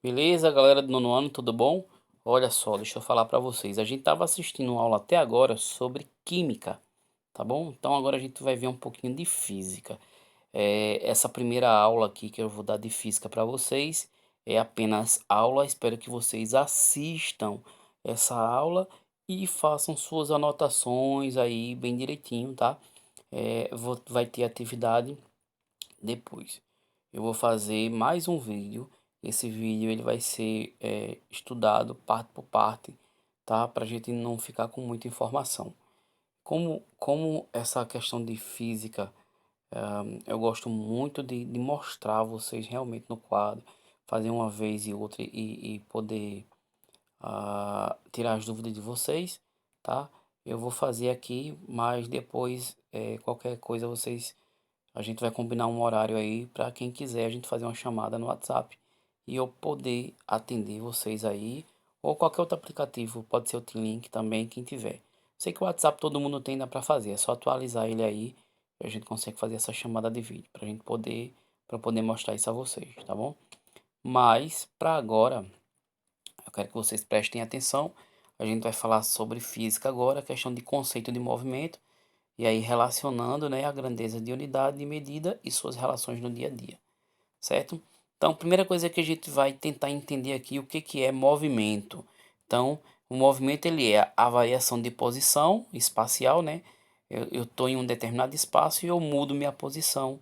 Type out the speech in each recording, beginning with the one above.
Beleza, galera do nono ano, tudo bom? Olha só, deixa eu falar para vocês. A gente estava assistindo uma aula até agora sobre química, tá bom? Então agora a gente vai ver um pouquinho de física. Essa primeira aula aqui que eu vou dar de física para vocês é apenas aula. Espero que vocês assistam essa aula e façam suas anotações aí bem direitinho, tá? Vai ter atividade depois. Eu vou fazer mais um vídeo. Esse vídeo ele vai ser estudado parte por parte, tá? Para a gente não ficar com muita informação. Como essa questão de física, eu gosto muito de mostrar a vocês realmente no quadro, fazer uma vez e outra e poder tirar as dúvidas de vocês, tá? Eu vou fazer aqui, mas depois qualquer coisa a gente vai combinar um horário aí para quem quiser a gente fazer uma chamada no WhatsApp e eu poder atender vocês aí, ou qualquer outro aplicativo, pode ser o T-Link também, quem tiver. Sei que o WhatsApp todo mundo tem, dá para fazer, é só atualizar ele aí e a gente consegue fazer essa chamada de vídeo para poder mostrar isso a vocês, tá bom? Mas para agora, eu quero que vocês prestem atenção. A gente vai falar sobre física agora, questão de conceito de movimento e aí relacionando, né, a grandeza de unidade de medida e suas relações no dia a dia, certo? Então, a primeira coisa que a gente vai tentar entender aqui o que é movimento. Então, o movimento ele é a variação de posição espacial, né? Eu estou em um determinado espaço e eu mudo minha posição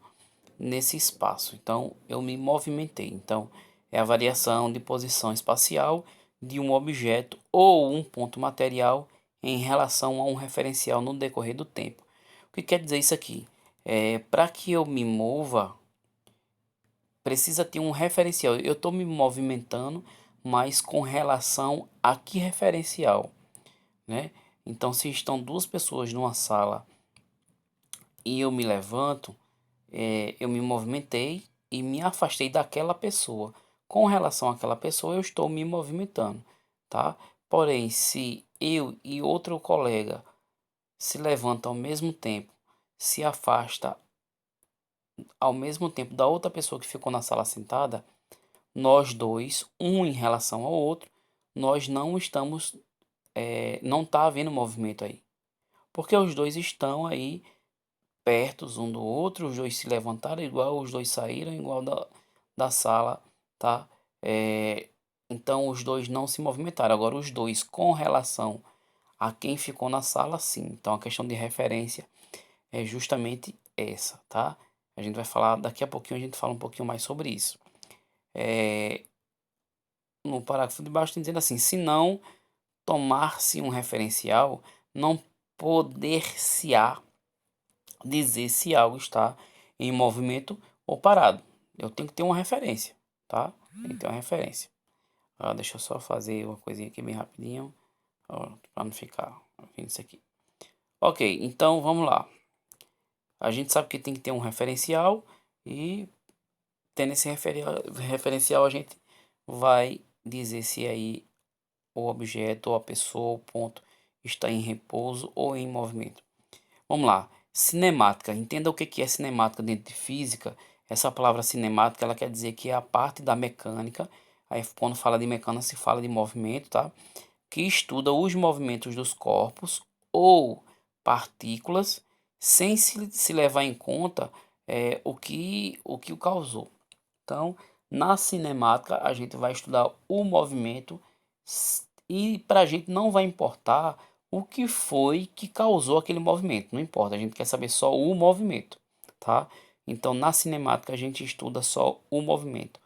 nesse espaço. Então, eu me movimentei. Então, é a variação de posição espacial de um objeto ou um ponto material em relação a um referencial no decorrer do tempo. O que quer dizer isso aqui? Para que eu me mova, precisa ter um referencial. Eu estou me movimentando, mas com relação a que referencial, né? Então, se estão duas pessoas numa sala e eu me levanto, eu me movimentei e me afastei daquela pessoa. Com relação àquela pessoa, eu estou me movimentando, tá? Porém, se eu e outro colega se levantam ao mesmo tempo, se afasta ao mesmo tempo da outra pessoa que ficou na sala sentada, nós dois, um em relação ao outro, nós não estamos, não está havendo movimento aí. Porque os dois estão aí perto um do outro, os dois se levantaram igual, os dois saíram igual da sala, tá? É, então os dois não se movimentaram. Agora os dois com relação a quem ficou na sala, sim. Então a questão de referência é justamente essa, tá? A gente vai falar, daqui a pouquinho a gente fala um pouquinho mais sobre isso. É, no parágrafo de baixo tem dizendo assim, se não tomar-se um referencial, não poder-se-á dizer se algo está em movimento ou parado. Eu tenho que ter uma referência, tá? Tem que ter uma referência. Deixa eu só fazer uma coisinha aqui bem rapidinho, para não ficar vendo isso aqui. Ok, então vamos lá. A gente sabe que tem que ter um referencial e tendo esse referencial a gente vai dizer se aí o objeto ou a pessoa ou o ponto está em repouso ou em movimento. Vamos lá. Cinemática. Entenda o que é cinemática dentro de física. Essa palavra cinemática, ela quer dizer que é a parte da mecânica. Aí quando fala de mecânica se fala de movimento, tá? Que estuda os movimentos dos corpos ou partículas sem se levar em conta o que o causou. Então, na cinemática, a gente vai estudar o movimento e para a gente não vai importar o que foi que causou aquele movimento. Não importa, a gente quer saber só o movimento, tá? Então, na cinemática, a gente estuda só o movimento.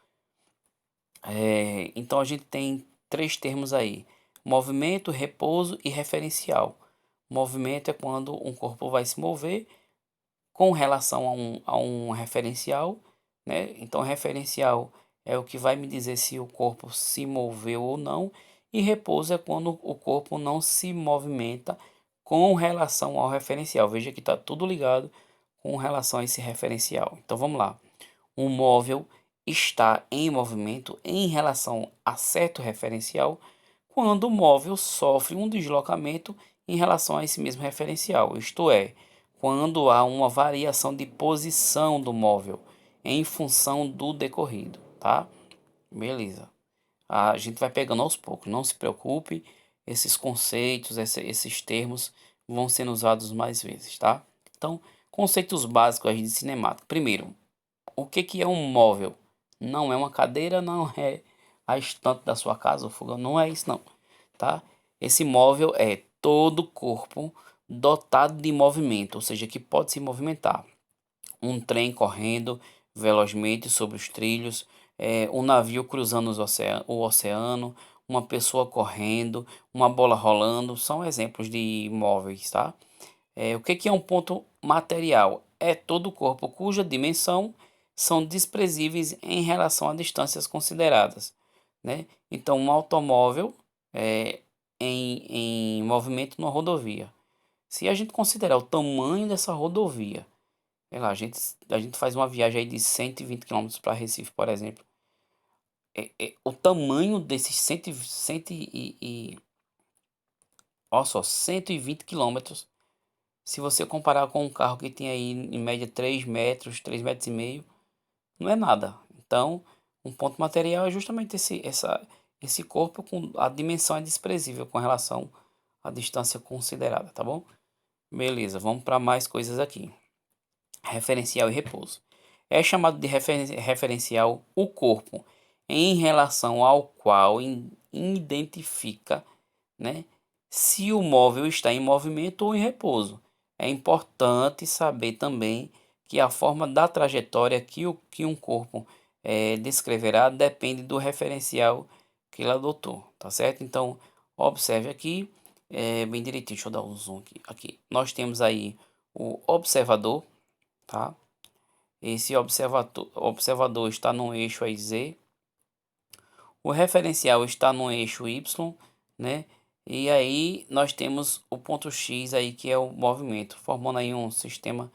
Então, a gente tem três termos aí: movimento, repouso e referencial. Movimento é quando um corpo vai se mover com relação a um referencial, né? Então, referencial é o que vai me dizer se o corpo se moveu ou não, e repouso é quando o corpo não se movimenta com relação ao referencial. Veja que está tudo ligado com relação a esse referencial. Então, vamos lá. Um móvel está em movimento em relação a certo referencial quando o móvel sofre um deslocamento em relação a esse mesmo referencial, isto é, quando há uma variação de posição do móvel em função do decorrido, tá? Beleza. A gente vai pegando aos poucos, não se preocupe, esses conceitos, esses termos vão sendo usados mais vezes, tá? Então, conceitos básicos aí de cinemática. Primeiro, o que que é um móvel? Não é uma cadeira, não é a estante da sua casa, o fogão, não é isso não, tá? Esse móvel é todo o corpo dotado de movimento, ou seja, que pode se movimentar. Um trem correndo velozmente sobre os trilhos, um navio cruzando o oceano, uma pessoa correndo, uma bola rolando, são exemplos de móveis, tá? O que que é um ponto material? É todo o corpo cuja dimensão são desprezíveis em relação a distâncias consideradas, né? Então, um automóvel é, em movimento numa rodovia. Se a gente considerar o tamanho dessa rodovia, sei lá, a gente faz uma viagem aí de 120 quilômetros para Recife, por exemplo. O tamanho desses 120 quilômetros, se você comparar com um carro que tem aí em média 3 metros, 3 metros e meio, não é nada. Então, um ponto material é justamente esse corpo com a dimensão é desprezível com relação à distância considerada, tá bom? Beleza, vamos para mais coisas aqui. Referencial e repouso. É chamado de referencial o corpo em relação ao qual identifica, né, se o móvel está em movimento ou em repouso. É importante saber também que a forma da trajetória que um corpo descreverá depende do referencial que ele adotou, tá certo? Então, observe aqui, bem direitinho, deixa eu dar um zoom aqui. Nós temos aí o observador, tá? Esse observador está no eixo aí Z, o referencial está no eixo Y, né? E aí nós temos o ponto X aí que é o movimento, formando aí um sistema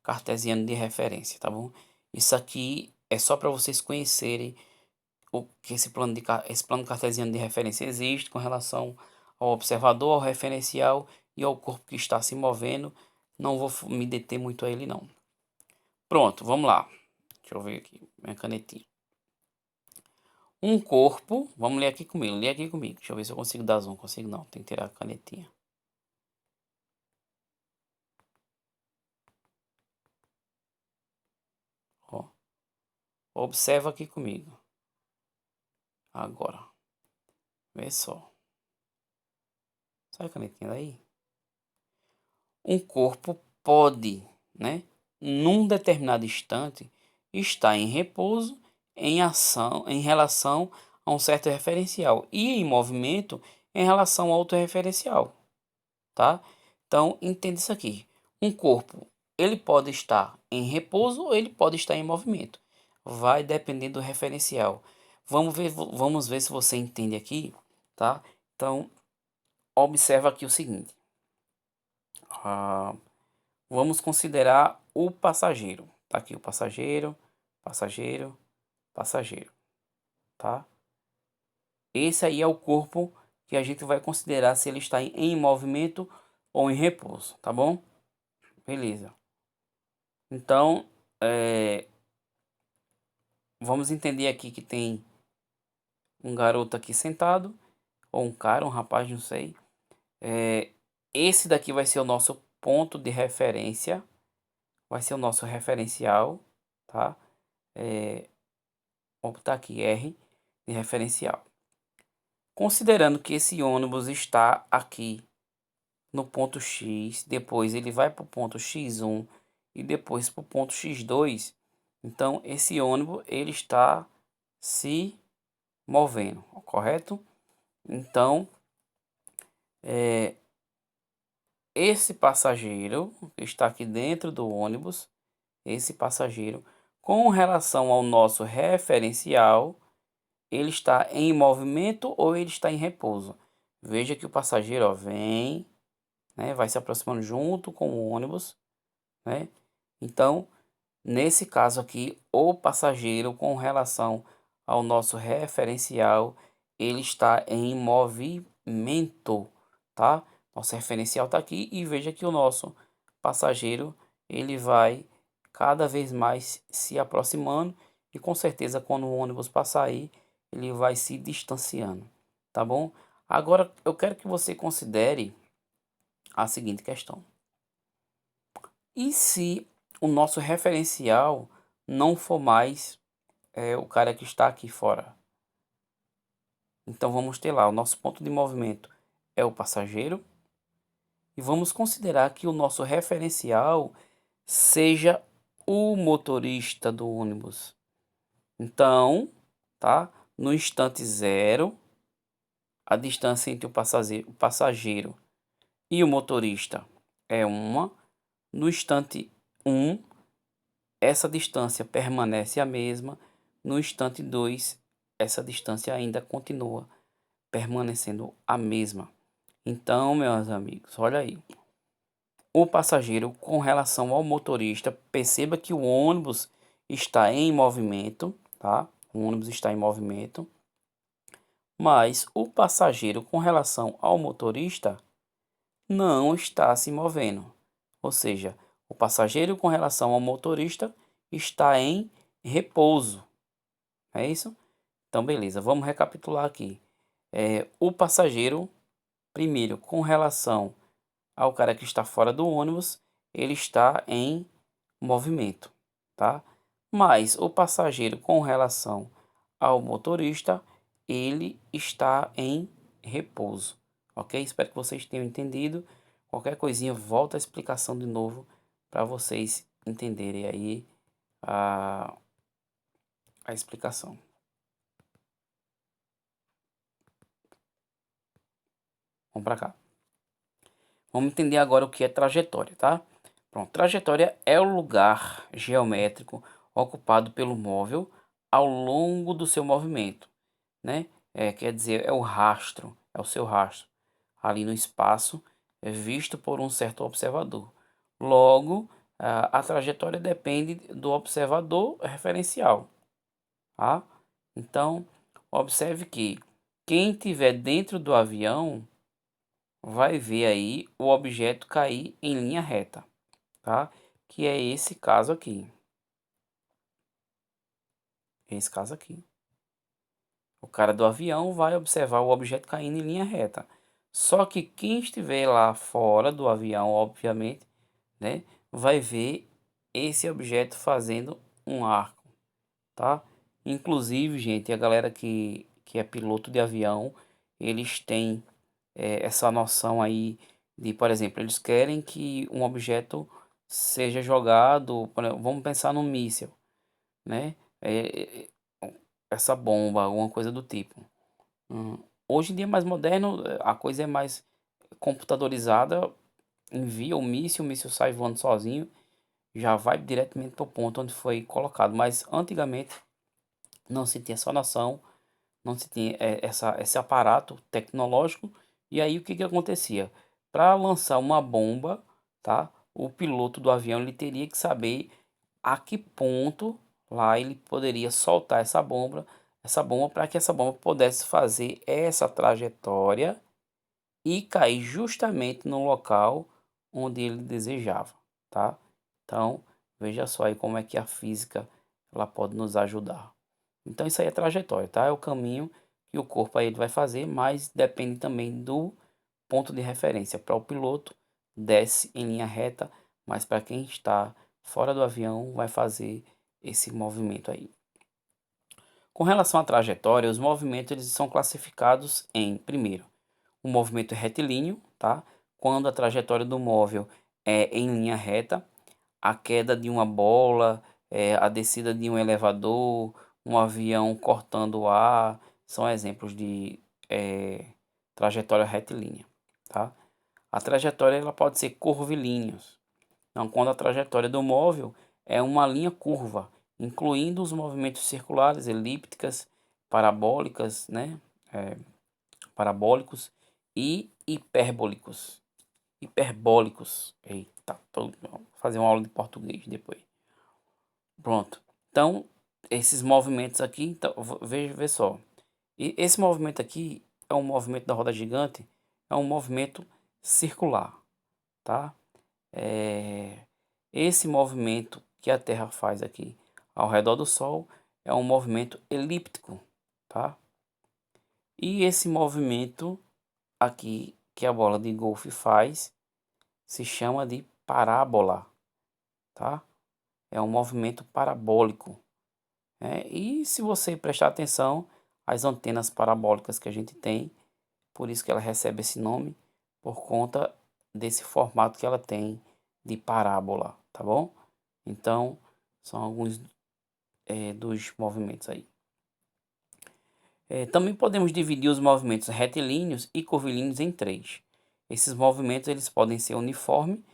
cartesiano de referência, tá bom? Isso aqui é só para vocês conhecerem o que esse plano cartesiano de referência existe com relação ao observador, ao referencial e ao corpo que está se movendo. Não vou me deter muito a ele não. Pronto, vamos lá. Deixa eu ver aqui, minha canetinha. Um corpo, vamos ler aqui comigo, lê aqui comigo. Deixa eu ver se eu consigo dar zoom. Consigo não, tem que tirar a canetinha. Ó, observa aqui comigo. Agora, vê só. Sai a canetinha daí? Um corpo pode, né, num determinado instante, estar em repouso, em ação, em relação a um certo referencial e em movimento em relação a outro referencial, tá? Então, entenda isso aqui. Um corpo, ele pode estar em repouso ou ele pode estar em movimento. Vai depender do referencial. Vamos ver se você entende aqui, tá? Então, observa aqui o seguinte. Ah, vamos considerar o passageiro. Tá aqui o passageiro, passageiro, passageiro, tá? Esse aí é o corpo que a gente vai considerar se ele está em movimento ou em repouso, tá bom? Beleza. Então, vamos entender aqui que tem um garoto aqui sentado, ou um cara, um rapaz, não sei. Esse daqui vai ser o nosso ponto de referência, vai ser o nosso referencial, tá? Vou botar aqui R de referencial. Considerando que esse ônibus está aqui no ponto X, depois ele vai para o ponto X1 e depois para o ponto X2, então esse ônibus ele está se movendo, correto? Então, esse passageiro que está aqui dentro do ônibus, esse passageiro, com relação ao nosso referencial, ele está em movimento ou ele está em repouso? Veja que o passageiro ó, vem, né, vai se aproximando junto com o ônibus, né? Então, nesse caso aqui, o passageiro com relação ao nosso referencial, ele está em movimento, tá? Nosso referencial está aqui e veja que o nosso passageiro, ele vai cada vez mais se aproximando e com certeza quando o ônibus passar aí, ele vai se distanciando, tá bom? Agora eu quero que você considere a seguinte questão: e se o nosso referencial não for mais o cara que está aqui fora? Então vamos ter lá, o nosso ponto de movimento é o passageiro, e vamos considerar que o nosso referencial seja o motorista do ônibus. Então, tá? No instante zero, a distância entre o passageiro e o motorista é uma. No instante um, essa distância permanece a mesma. No instante 2, essa distância ainda continua permanecendo a mesma. Então, meus amigos, olha aí. O passageiro com relação ao motorista, perceba que o ônibus está em movimento, tá? O ônibus está em movimento, mas o passageiro com relação ao motorista não está se movendo. Ou seja, o passageiro com relação ao motorista está em repouso. É isso? Então, beleza, vamos recapitular aqui. O passageiro, primeiro, com relação ao cara que está fora do ônibus, ele está em movimento, tá? Mas o passageiro com relação ao motorista, ele está em repouso, ok? Espero que vocês tenham entendido. Qualquer coisinha, volta a explicação de novo para vocês entenderem aí a, a explicação. Vamos para cá. Vamos entender agora o que é trajetória, tá? Pronto, trajetória é o lugar geométrico ocupado pelo móvel ao longo do seu movimento, né? Quer dizer, é o rastro, é o seu rastro ali no espaço, visto por um certo observador. Logo, a trajetória depende do observador referencial, tá? Então, observe que quem estiver dentro do avião vai ver aí o objeto cair em linha reta, tá? Que é esse caso aqui. Esse caso aqui. O cara do avião vai observar o objeto caindo em linha reta. Só que quem estiver lá fora do avião, obviamente, né, vai ver esse objeto fazendo um arco, tá? Inclusive, gente, a galera que é piloto de avião, eles têm essa noção aí de, por exemplo, eles querem que um objeto seja jogado, vamos pensar num míssil, né? Essa bomba, alguma coisa do tipo. Hum, Hoje em dia é mais moderno, a coisa é mais computadorizada, envia o míssil sai voando sozinho, já vai diretamente para o ponto onde foi colocado. Mas antigamente não se tinha essa noção, não se tinha esse aparato tecnológico. E aí o que que acontecia? Para lançar uma bomba, tá? O piloto do avião ele teria que saber a que ponto lá ele poderia soltar essa bomba para que essa bomba pudesse fazer essa trajetória e cair justamente no local onde ele desejava, tá? Então, veja só aí como é que a física ela pode nos ajudar. Então, isso aí é trajetória, tá? É o caminho que o corpo aí ele vai fazer, mas depende também do ponto de referência. Para o piloto, desce em linha reta, mas para quem está fora do avião, vai fazer esse movimento aí. Com relação à trajetória, os movimentos eles são classificados em, primeiro, o movimento retilíneo, tá? Quando a trajetória do móvel é em linha reta, a queda de uma bola, a descida de um elevador, um avião cortando o ar, são exemplos de trajetória retilínea, tá? A trajetória ela pode ser curvilínea, então, quando a trajetória do móvel é uma linha curva, incluindo os movimentos circulares, elípticas, parabólicas, né? É, parabólicos e hiperbólicos. Hiperbólicos. Eita, vou fazer uma aula de português depois. Pronto. Então, esses movimentos aqui, então, veja só. E esse movimento aqui é um movimento da roda gigante, é um movimento circular, tá? É, esse movimento que a Terra faz aqui ao redor do Sol é um movimento elíptico, tá? E esse movimento aqui que a bola de golfe faz se chama de parábola, tá? É um movimento parabólico, né? E se você prestar atenção, as antenas parabólicas que a gente tem, por isso que ela recebe esse nome, por conta desse formato que ela tem de parábola, tá bom? Então, são alguns dos movimentos aí. Também podemos dividir os movimentos retilíneos e curvilíneos em três. Esses movimentos eles podem ser uniforme,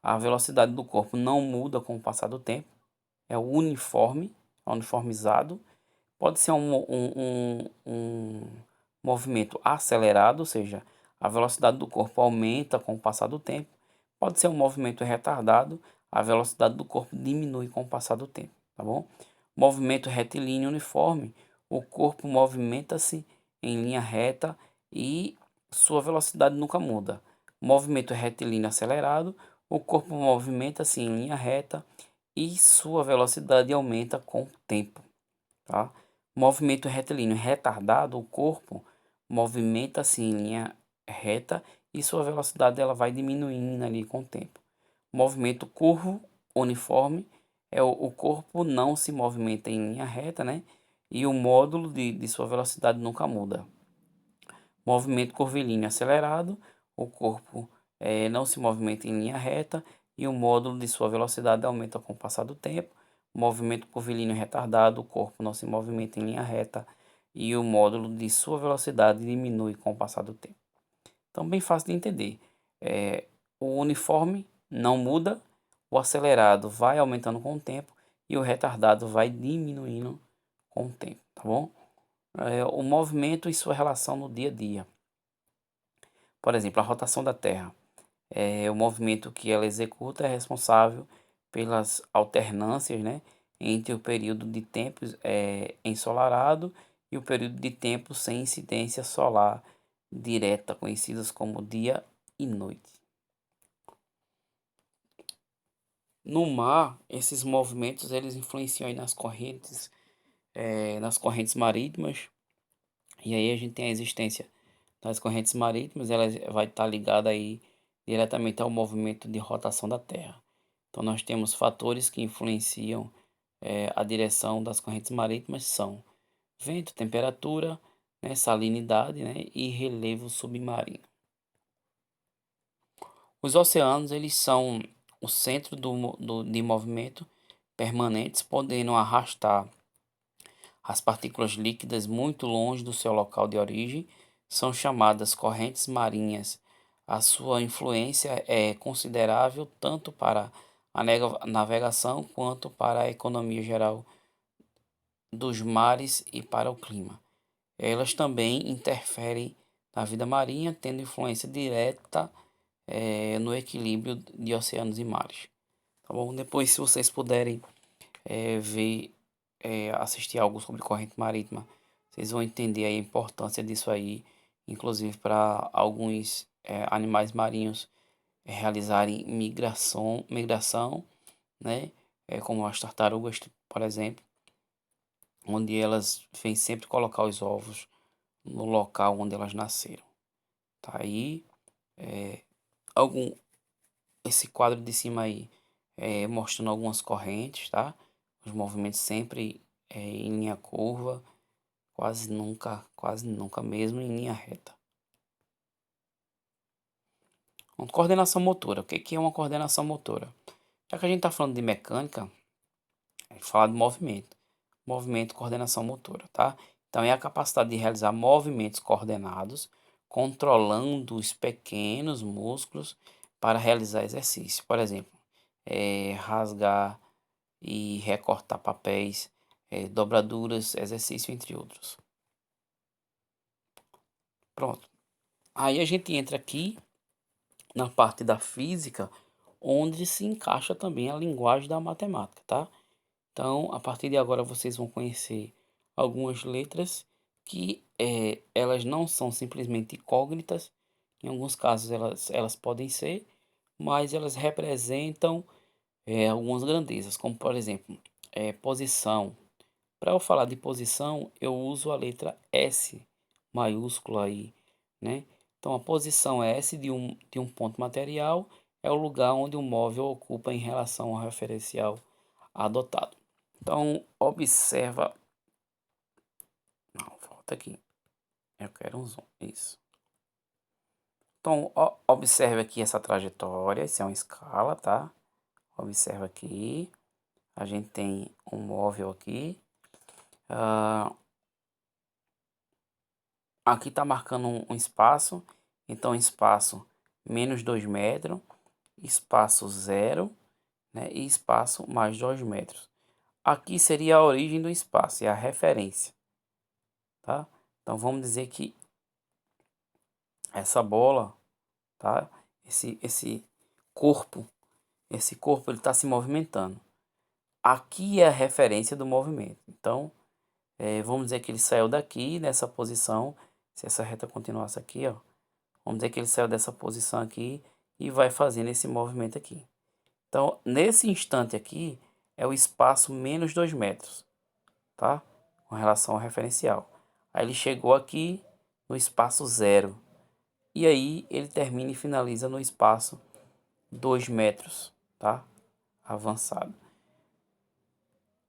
a velocidade do corpo não muda com o passar do tempo, é o uniforme, uniformizado. Pode ser um movimento acelerado, ou seja, a velocidade do corpo aumenta com o passar do tempo. Pode ser um movimento retardado, a velocidade do corpo diminui com o passar do tempo, tá bom? Movimento retilíneo uniforme, o corpo movimenta-se em linha reta e sua velocidade nunca muda. Movimento retilíneo acelerado, o corpo movimenta-se em linha reta e sua velocidade aumenta com o tempo, tá? Movimento retilíneo retardado, o corpo movimenta-se em linha reta e sua velocidade ela vai diminuindo ali com o tempo. Movimento curvo uniforme é o corpo não se movimenta em linha reta, né? E o módulo de sua velocidade nunca muda. Movimento curvilíneo acelerado, o corpo não se movimenta em linha reta e o módulo de sua velocidade aumenta com o passar do tempo. Movimento curvilíneo retardado, o corpo não se movimenta em linha reta e o módulo de sua velocidade diminui com o passar do tempo. Então, bem fácil de entender. O uniforme não muda, o acelerado vai aumentando com o tempo e o retardado vai diminuindo com o tempo, tá bom? O movimento e sua relação no dia a dia. Por exemplo, a rotação da Terra. O movimento que ela executa é responsável pelas alternâncias, né, entre o período de tempo ensolarado e o período de tempo sem incidência solar direta, conhecidas como dia e noite. No mar, esses movimentos eles influenciam aí nas correntes marítimas, e aí a gente tem a existência das correntes marítimas, ela vai estar ligada aí diretamente ao movimento de rotação da Terra. Então nós temos fatores que influenciam a direção das correntes marítimas são vento, temperatura, né, salinidade, né, e relevo submarino. Os oceanos eles são o centro de movimento permanentes, podendo arrastar as partículas líquidas muito longe do seu local de origem, são chamadas correntes marinhas. A sua influência é considerável tanto para a navegação quanto para a economia geral dos mares e para o clima. Elas também interferem na vida marinha, tendo influência direta no equilíbrio de oceanos e mares. Tá bom? Depois, se vocês puderem ver, assistir algo sobre corrente marítima, vocês vão entender a importância disso aí, inclusive para alguns animais marinhos realizarem migração, né? Como as tartarugas, por exemplo, onde elas vêm sempre colocar os ovos no local onde elas nasceram. Tá aí algum esse quadro de cima aí mostrando algumas correntes, tá? Os movimentos sempre em linha curva, quase nunca mesmo em linha reta. Uma coordenação motora. O que é uma coordenação motora? Já que a gente está falando de mecânica, falar de movimento. Movimento, coordenação motora, tá? Então, é a capacidade de realizar movimentos coordenados, controlando os pequenos músculos para realizar exercício. Por exemplo, rasgar e recortar papéis, dobraduras, exercício, entre outros. Pronto. Aí a gente entra aqui na parte da física, onde se encaixa também a linguagem da matemática, tá? Então, a partir de agora vocês vão conhecer algumas letras que elas não são simplesmente incógnitas, em alguns casos elas podem ser, mas elas representam algumas grandezas, como por exemplo, posição, para eu falar de posição, eu uso a letra S maiúscula aí, né? Então, a posição S de um ponto material é o lugar onde o móvel ocupa em relação ao referencial adotado. Então, observa. Não, volta aqui. Eu quero um zoom. Isso. Então, observe aqui essa trajetória. Isso é uma escala, tá? Observa aqui. A gente tem um móvel aqui. Aqui está marcando um espaço. Então, espaço menos 2 metros, espaço zero, né? E espaço mais 2 metros. Aqui seria a origem do espaço, é a referência, tá? Então, vamos dizer que essa bola, tá? Esse corpo, esse corpo ele está se movimentando. Aqui é a referência do movimento. Então, vamos dizer que ele saiu daqui, nessa posição. Se essa reta continuasse aqui, ó. Vamos dizer que ele saiu dessa posição aqui e vai fazendo esse movimento aqui. Então, nesse instante aqui, é o espaço menos 2 metros, tá? Com relação ao referencial. Aí ele chegou aqui no espaço zero. E aí ele termina e finaliza no espaço 2 metros, tá? Avançado.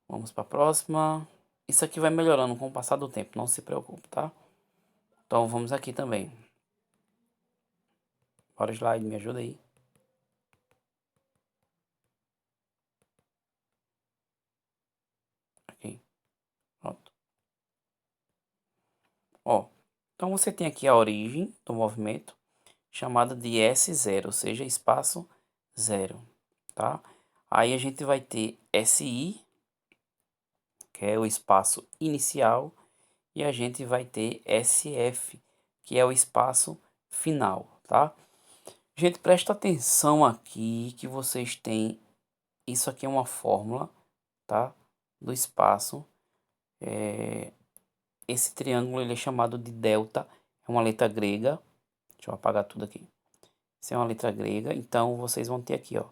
Vamos para a próxima. Isso aqui vai melhorando com o passar do tempo, não se preocupe, tá? Então vamos aqui também. Bora, slide, me ajuda aí. Aqui, pronto. Ó, então você tem aqui a origem do movimento, chamada de S0, ou seja, espaço zero, tá? Aí a gente vai ter SI, que é o espaço inicial, e a gente vai ter SF, que é o espaço final, tá? Gente, presta atenção aqui que vocês têm, isso aqui é uma fórmula, tá? Do espaço. Esse triângulo ele é chamado de delta, é uma letra grega. Deixa eu apagar tudo aqui. Isso é uma letra grega, então vocês vão ter aqui, ó,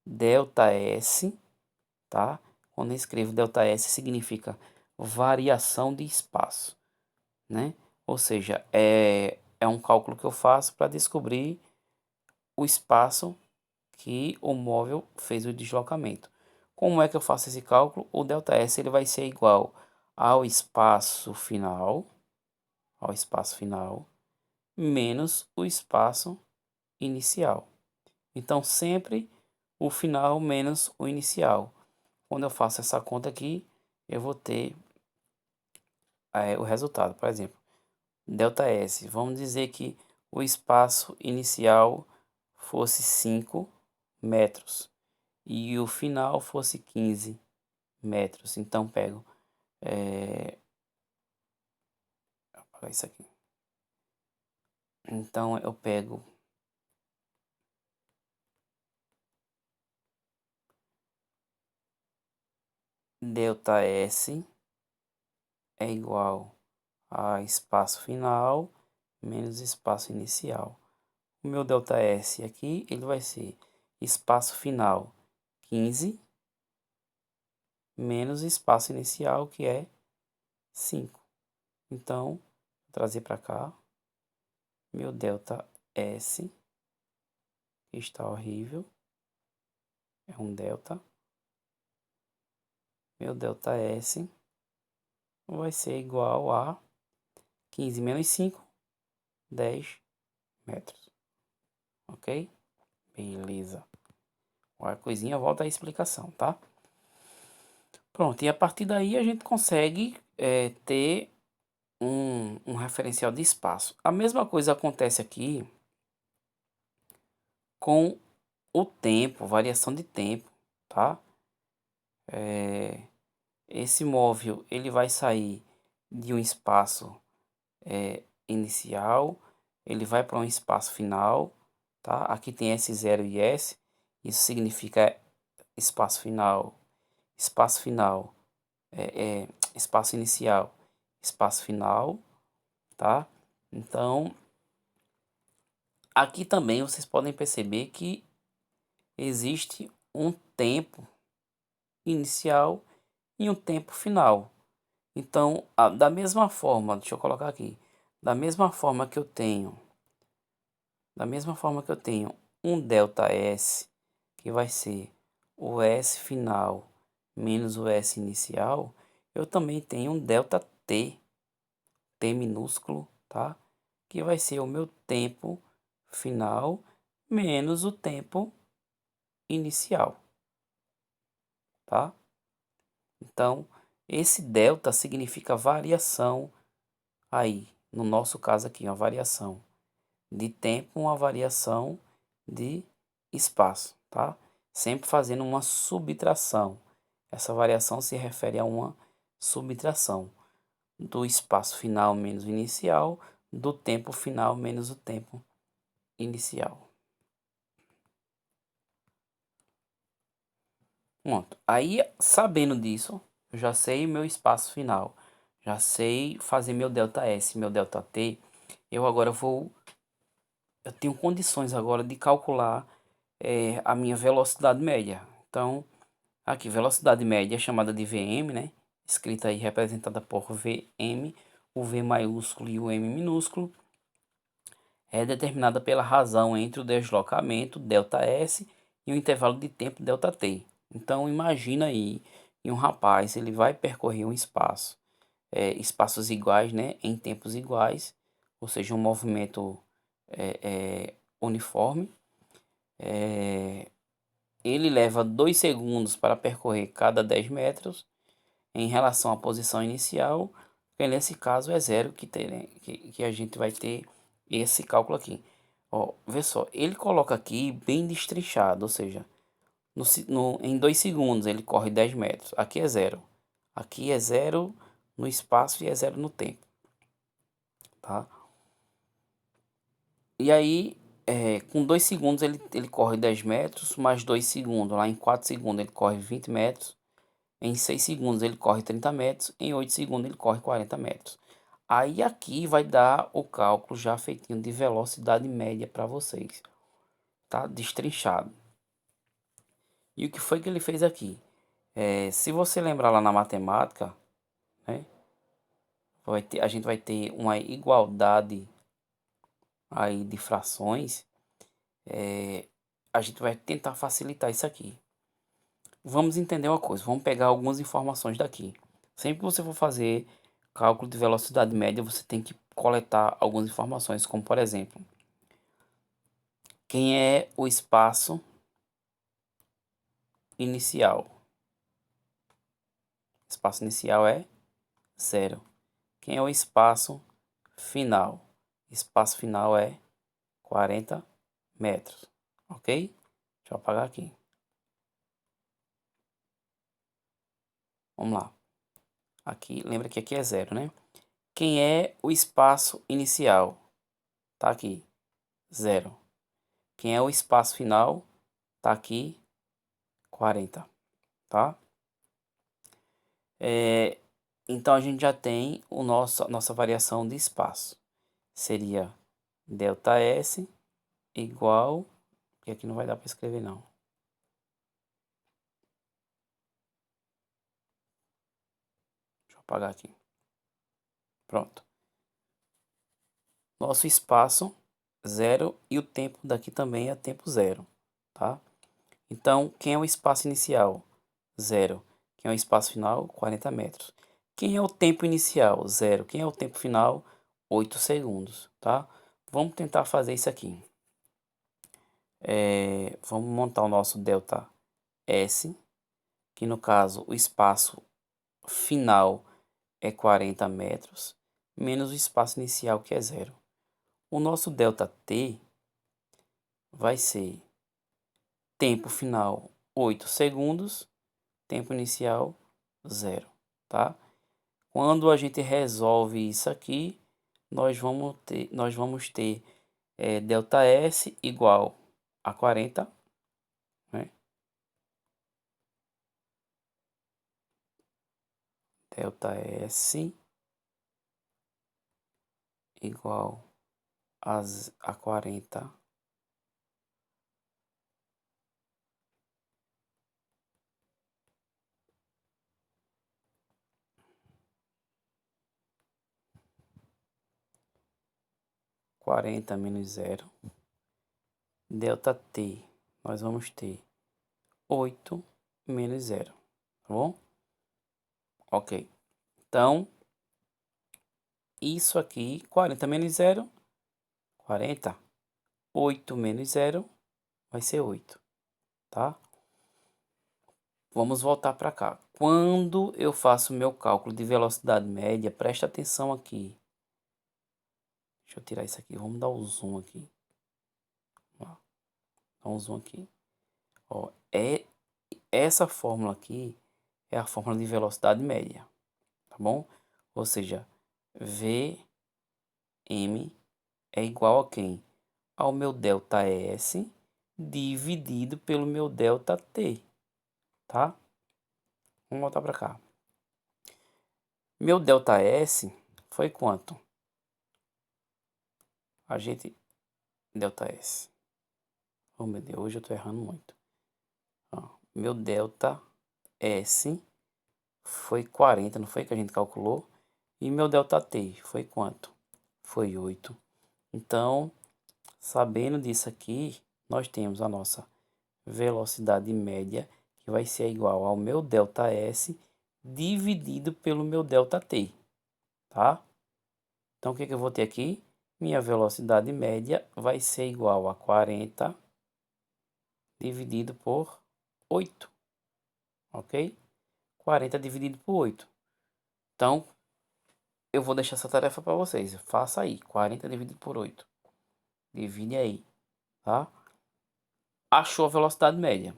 delta S, tá? Quando eu escrevo delta S significa variação de espaço, né? Ou seja, é um cálculo que eu faço para descobrir o espaço que o móvel fez o deslocamento. Como é que eu faço esse cálculo? O ΔS ele vai ser igual ao espaço final, menos o espaço inicial. Então, sempre o final menos o inicial. Quando eu faço essa conta aqui, eu vou ter o resultado. Por exemplo, ΔS, vamos dizer que o espaço inicial fosse 5 metros e o final fosse 15 metros. Então, pego, vou apagar isso aqui. Então, eu pego ΔS é igual a espaço final menos espaço inicial. O meu ΔS aqui, ele vai ser espaço final 15 menos espaço inicial, que é 5. Então, vou trazer para cá, meu ΔS, que está horrível, é um delta. Meu ΔS vai ser igual a 15 menos 5, 10 metros. Ok? Beleza. Qualquer coisinha volta à explicação, tá? Pronto, e a partir daí a gente consegue ter um referencial de espaço. A mesma coisa acontece aqui com o tempo, variação de tempo, tá? Esse móvel ele vai sair de um espaço inicial, ele vai para um espaço final, tá? Aqui tem S0 e S, isso significa espaço final, espaço inicial, espaço final, tá? Então, aqui também vocês podem perceber que existe um tempo inicial e um tempo final. Então, da mesma forma, deixa eu colocar aqui, da mesma forma que eu tenho, da mesma forma que eu tenho um ΔS, que vai ser o S final menos o S inicial, eu também tenho um ΔT, T minúsculo, tá? Que vai ser o meu tempo final menos o tempo inicial, tá? Então, esse delta significa variação aí, no nosso caso aqui, uma variação de tempo, uma variação de espaço, tá? Sempre fazendo uma subtração. Essa variação se refere a uma subtração do espaço final menos o inicial, do tempo final menos o tempo inicial. Pronto. Aí, sabendo disso, eu já sei meu espaço final. Já sei fazer meu ΔS, meu ΔT. Eu tenho condições agora de calcular a minha velocidade média. Então, aqui, velocidade média é chamada de Vm, né? Escrita aí, representada por Vm, o V maiúsculo e o M minúsculo. É determinada pela razão entre o deslocamento, ΔS, e o intervalo de tempo, ΔT. Então, imagina aí, um rapaz, ele vai percorrer um espaço, espaços iguais, né, em tempos iguais, ou seja, um movimento uniforme. Ele leva 2 segundos para percorrer cada 10 metros em relação à posição inicial, que nesse caso é zero que a gente vai ter esse cálculo aqui. Ó, vê só, ele coloca aqui bem destrinchado, ou seja, em 2 segundos ele corre 10 metros. Aqui é zero. Aqui é zero no espaço e é zero no tempo, tá? E aí, com 2 segundos ele corre 10 metros, mais 2 segundos. Lá em 4 segundos ele corre 20 metros. Em 6 segundos ele corre 30 metros. Em 8 segundos ele corre 40 metros. Aí aqui vai dar o cálculo já feitinho de velocidade média para vocês, tá? Destrinchado. E o que foi que ele fez aqui? Se você lembrar lá na matemática, né? A gente vai ter uma igualdade aí de frações. A gente vai tentar facilitar isso aqui. Vamos entender uma coisa, vamos pegar algumas informações daqui. Sempre que você for fazer cálculo de velocidade média, você tem que coletar algumas informações, como por exemplo, quem é o espaço inicial? Espaço inicial é zero. Quem é o espaço final? Espaço final é 40 metros, ok? Deixa eu apagar aqui. Vamos lá. Aqui, lembra que aqui é zero, né? Quem é o espaço inicial? Tá aqui, zero. Quem é o espaço final? Tá aqui, 40, tá? Então a gente já tem nossa variação de espaço. Seria ΔS igual, que aqui não vai dar para escrever não. Deixa eu apagar aqui. Pronto. Nosso espaço zero e o tempo daqui também é tempo zero, tá? Então, quem é o espaço inicial? Zero. Quem é o espaço final? 40 metros. Quem é o tempo inicial? Zero. Quem é o tempo final? 8 segundos, tá? Vamos tentar fazer isso aqui. Vamos montar o nosso delta S, que no caso o espaço final é 40 metros, menos o espaço inicial que é zero. O nosso delta T vai ser tempo final 8 segundos, tempo inicial zero, tá? Quando a gente resolve isso aqui, nós vamos ter delta S igual a 40, né? Delta S igual a 40 . 40 menos 0. ΔT, nós vamos ter 8 menos 0, tá bom? Ok. Então, isso aqui, 40 menos 0, 40. 8 menos 0 vai ser 8, tá? Vamos voltar para cá. Quando eu faço o meu cálculo de velocidade média, presta atenção aqui. Deixa eu tirar isso aqui, vamos dar o zoom aqui. Ó, dá um zoom aqui. Ó, essa fórmula aqui é a fórmula de velocidade média, tá bom? Ou seja, Vm é igual a quem? Ao meu ΔS dividido pelo meu ΔT, tá? Vamos voltar para cá. Meu ΔS foi quanto? A gente... ΔS. Oh, meu Deus, hoje eu tô errando muito. Ó, meu ΔS foi 40, não foi que a gente calculou? E meu ΔT foi quanto? Foi 8. Então, sabendo disso aqui, nós temos a nossa velocidade média, que vai ser igual ao meu ΔS dividido pelo meu ΔT, tá? Então, o que eu vou ter aqui? Minha velocidade média vai ser igual a 40 dividido por 8, ok? 40 dividido por 8. Então, eu vou deixar essa tarefa para vocês. Faça aí, 40 dividido por 8. Divide aí, tá? Achou a velocidade média.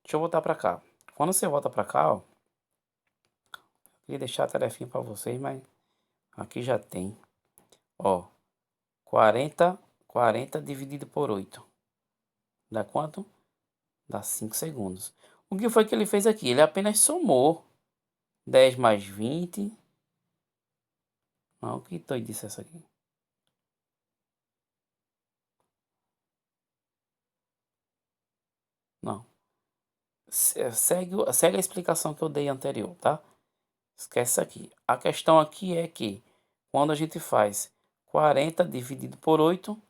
Deixa eu voltar para cá. Quando você volta para cá, ó, queria deixar a tarefinha para vocês, mas aqui já tem. Ó, 40 dividido por 8. Dá quanto? Dá 5 segundos. O que foi que ele fez aqui? Ele apenas somou 10 mais 20. Não, que doidice é essa aqui? Não. Segue a explicação que eu dei anterior, tá? Esquece isso aqui. A questão aqui é que quando a gente faz 40 dividido por 8,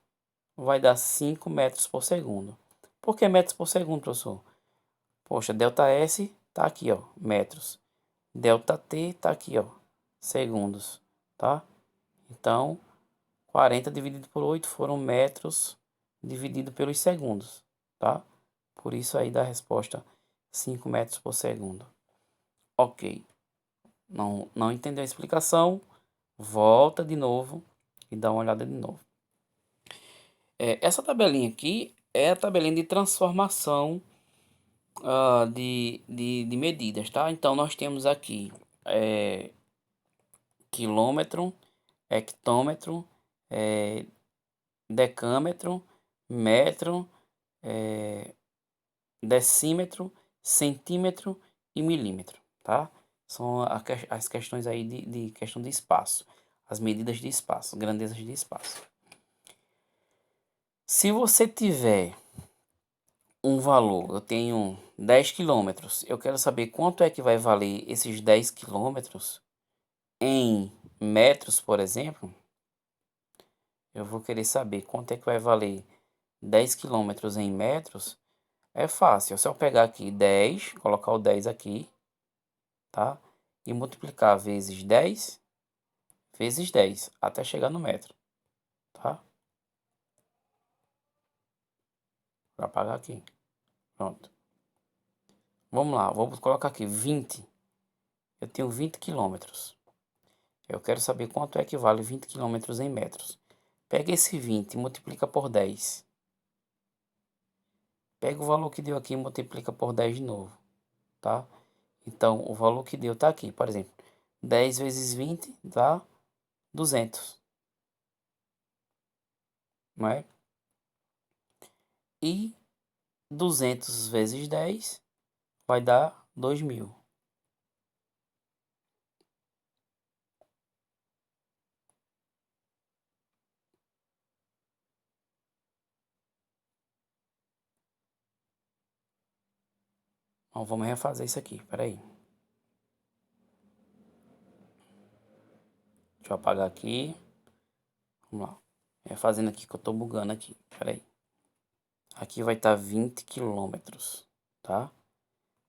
vai dar 5 metros por segundo. Por que metros por segundo, professor? Poxa, ΔS tá aqui, ó, metros. ΔT tá aqui, ó, segundos, tá? Então, 40 dividido por 8 foram metros dividido pelos segundos, tá? Por isso aí dá a resposta 5 metros por segundo. Ok. Não entendeu a explicação? Volta de novo e dá uma olhada de novo. Essa tabelinha aqui é a tabelinha de transformação de medidas, tá? Então, nós temos aqui quilômetro, hectômetro, decâmetro, metro, decímetro, centímetro e milímetro, tá? São as questões aí de questão de espaço, as medidas de espaço, grandezas de espaço. Se você tiver um valor, eu tenho 10 quilômetros, eu quero saber quanto é que vai valer esses 10 quilômetros em metros, por exemplo. Eu vou querer saber quanto é que vai valer 10 quilômetros em metros. É fácil, é só eu pegar aqui 10, colocar o 10 aqui, tá? E multiplicar vezes 10 até chegar no metro, tá? Vou apagar aqui. Pronto. Vamos lá, vamos colocar aqui 20. Eu tenho 20 quilômetros. Eu quero saber quanto é que vale 20 quilômetros em metros. Pega esse 20 e multiplica por 10. Pega o valor que deu aqui e multiplica por 10 de novo, tá? Então, o valor que deu tá aqui, por exemplo. 10 vezes 20 dá 200, não é? E 200 vezes 10 vai dar 2.000. Então, vamos refazer isso aqui, peraí. Deixa eu apagar aqui. Vamos lá. Fazendo aqui que eu tô bugando aqui, peraí. Aqui vai estar 20 quilômetros, tá?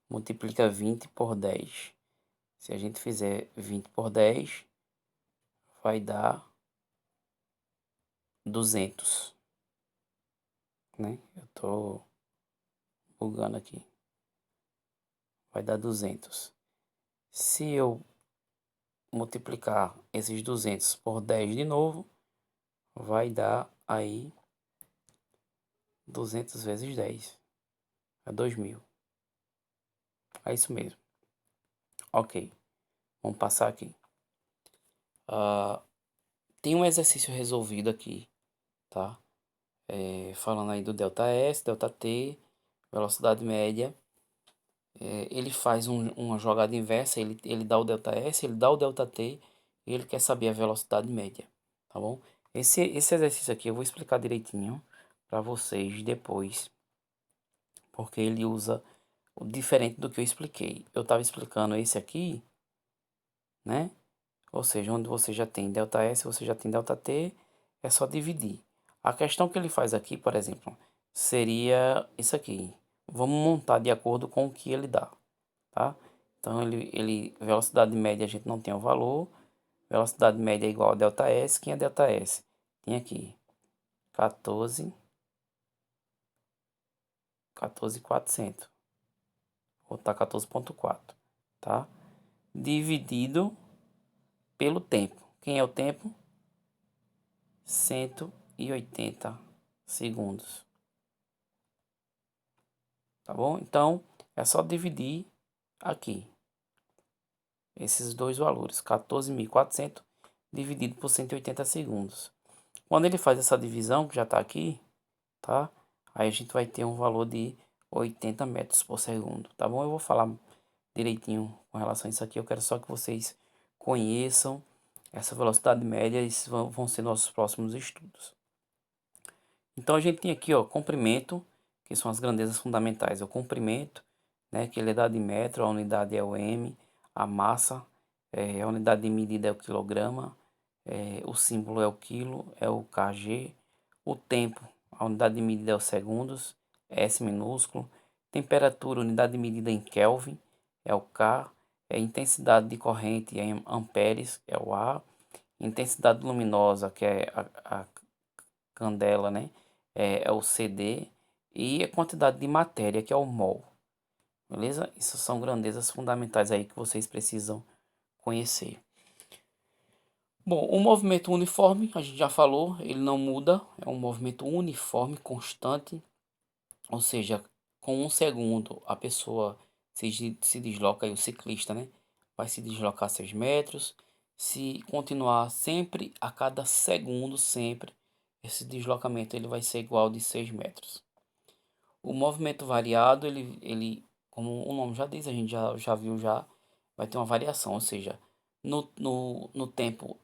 Multiplica 20 por 10. Se a gente fizer 20 por 10, vai dar 200, né? Eu tô bugando aqui. Vai dar 200. Se eu multiplicar esses 200 por 10 de novo, vai dar aí 200 vezes 10. É 2.000. É isso mesmo. Ok, vamos passar aqui. Tem um exercício resolvido aqui, tá? Falando aí do ΔS, ΔT, velocidade média. Ele faz uma jogada inversa, ele dá o ΔS, ele dá o ΔT e ele quer saber a velocidade média, tá bom? Esse exercício aqui eu vou explicar direitinho para vocês depois, porque ele usa o diferente do que eu expliquei. Eu estava explicando esse aqui, né? Ou seja, onde você já tem ΔS, você já tem ΔT, é só dividir. A questão que ele faz aqui, por exemplo, seria isso aqui. Vamos montar de acordo com o que ele dá, tá? Então, velocidade média a gente não tem o valor. Velocidade média é igual a ΔS. Quem é ΔS? Tem aqui 14.400. Vou botar 14.4, tá? Dividido pelo tempo. Quem é o tempo? 180 segundos. Tá bom? Então, é só dividir aqui esses dois valores, 14.400 dividido por 180 segundos. Quando ele faz essa divisão, que já está aqui, tá? Aí a gente vai ter um valor de 80 metros por segundo, tá bom? Eu vou falar direitinho com relação a isso aqui. Eu quero só que vocês conheçam essa velocidade média. Esses vão ser nossos próximos estudos. Então a gente tem aqui, ó, comprimento, que são as grandezas fundamentais. É o comprimento, né, que ele é dado em metro, a unidade é o m, a massa, a unidade de medida é o quilograma, o símbolo é o quilo, é o kg, o tempo, a unidade de medida é os segundos, S minúsculo, temperatura, unidade de medida em Kelvin, é o K, intensidade de corrente em amperes, é o A, intensidade luminosa, que é a candela, né? É o CD, e a quantidade de matéria, que é o mol. Beleza? Isso são grandezas fundamentais aí que vocês precisam conhecer. Bom, o movimento uniforme, a gente já falou, ele não muda, é um movimento uniforme, constante, ou seja, com um segundo a pessoa se desloca, aí o ciclista, né? Vai se deslocar 6 metros, se continuar sempre, a cada segundo, sempre, esse deslocamento ele vai ser igual de 6 metros. O movimento variado, como o nome já diz, a gente já viu já, vai ter uma variação, ou seja, no tempo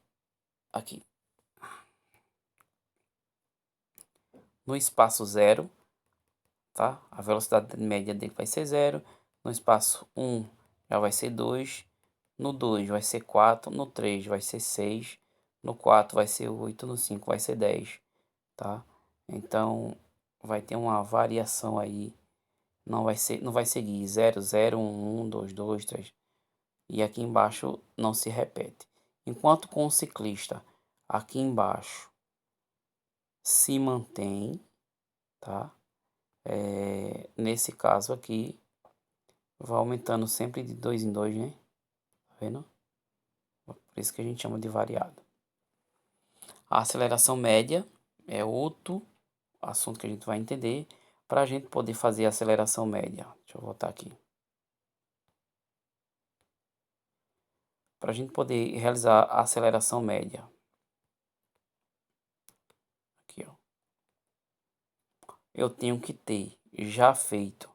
aqui, no espaço zero, tá? A velocidade média dele vai ser zero, no espaço 1 já vai ser 2, no 2 vai ser 4, no 3 vai ser 6, no 4 vai ser 8, no 5 vai ser 10, tá? Então, vai ter uma variação aí. Não vai seguir 0, 0, 1, 1, 2, 2, 3. E aqui embaixo não se repete. Enquanto com o ciclista, aqui embaixo se mantém, tá? Nesse caso aqui, vai aumentando sempre de 2 em 2, né? Tá vendo? Por isso que a gente chama de variado. A aceleração média é outro assunto que a gente vai entender para a gente poder fazer a aceleração média. Deixa eu voltar aqui. Para a gente poder realizar a aceleração média. Aqui, ó. Eu tenho que ter já feito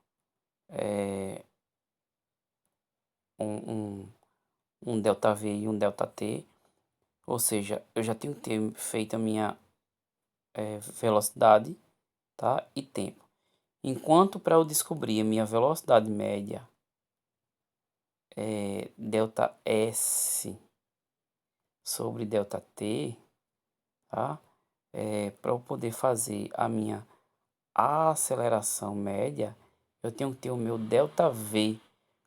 um, um ΔV e um ΔT. Ou seja, eu já tenho que ter feito a minha velocidade, tá? E tempo. Enquanto para eu descobrir a minha velocidade média, ΔS sobre ΔT, tá? para eu poder fazer a minha aceleração média, eu tenho que ter o meu ΔV,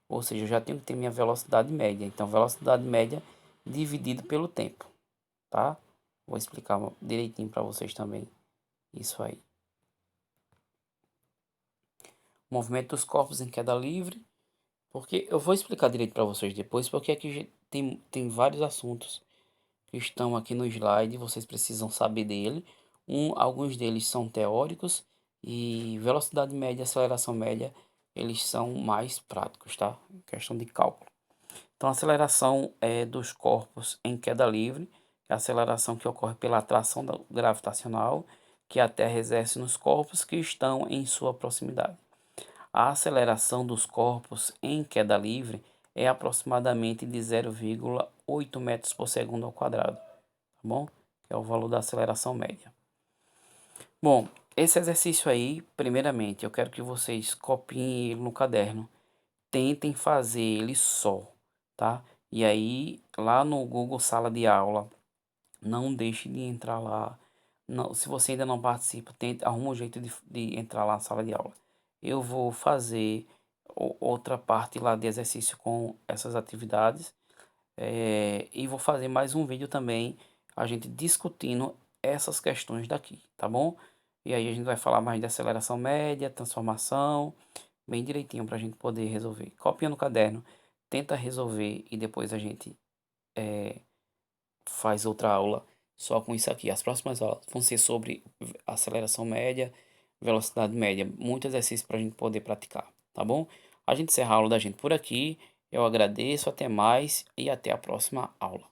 ou seja, eu já tenho que ter minha velocidade média. Então, velocidade média dividido pelo tempo, tá? Vou explicar direitinho para vocês também isso aí. Movimento dos corpos em queda livre, porque eu vou explicar direito para vocês depois, porque aqui tem vários assuntos que estão aqui no slide, vocês precisam saber dele. Alguns deles são teóricos e velocidade média e aceleração média, eles são mais práticos, tá? Questão de cálculo. Então, a aceleração dos corpos em queda livre, é a aceleração que ocorre pela atração gravitacional que a Terra exerce nos corpos que estão em sua proximidade. A aceleração dos corpos em queda livre é aproximadamente de 0,8 metros por segundo ao quadrado, tá bom? Que é o valor da aceleração média. Bom, esse exercício aí, primeiramente, eu quero que vocês copiem ele no caderno, tentem fazer ele só, tá? E aí, lá no Google Sala de Aula, não deixe de entrar lá. Não, se você ainda não participa, tente, arruma um jeito de entrar lá na sala de aula. Eu vou fazer outra parte lá de exercício com essas atividades. E vou fazer mais um vídeo também, a gente discutindo essas questões daqui, tá bom? E aí a gente vai falar mais de aceleração média, transformação, bem direitinho para a gente poder resolver. Copia no caderno, tenta resolver e depois a gente faz outra aula só com isso aqui. As próximas aulas vão ser sobre aceleração média, velocidade média, muito exercício para a gente poder praticar, tá bom? A gente encerra a aula da gente por aqui. Eu agradeço, até mais e até a próxima aula.